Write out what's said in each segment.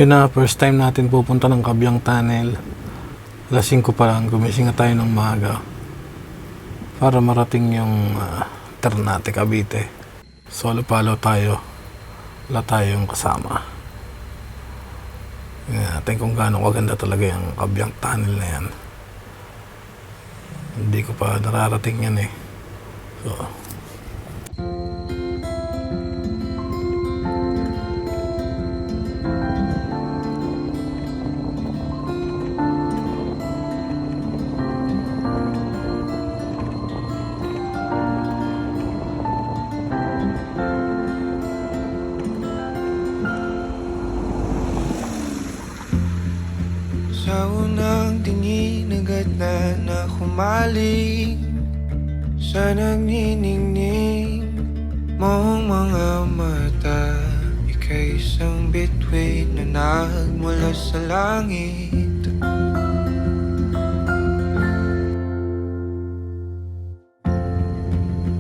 Yun na, first time natin pupunta ng Kabyang Tunnel. Alas 5 pa lang, gumising na tayo ng maaga para marating yung Ternate, Cavite. Solo palo tayo. Wala tayong kasama. Tingnan natin kung gaano kaganda talaga yung Kabyang Tunnel na yan. Hindi ko pa nararating yan eh. So, sa unang tingin agad na humaling sa nagniningning mong mga mata. Ika'y isang bituin na nagmula sa langit.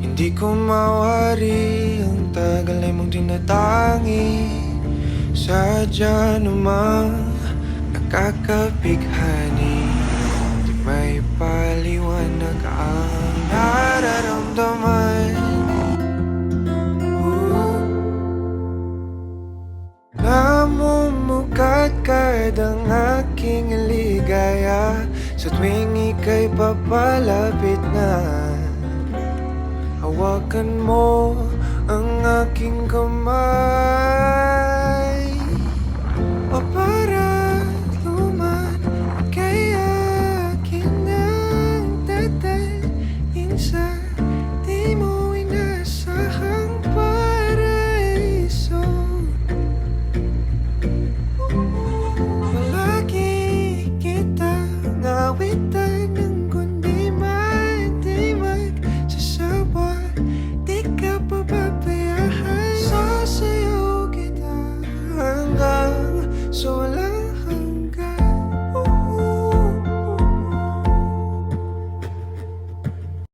Hindi ko mawari ang tagal ay mong tinatangi. Sadya namang nakakabighani, di may paliwanag ang nararamdaman. Namumukadkad ang aking ligaya sa tuwing ika'y papalapit na. Hawakan mo ang aking kamay, o para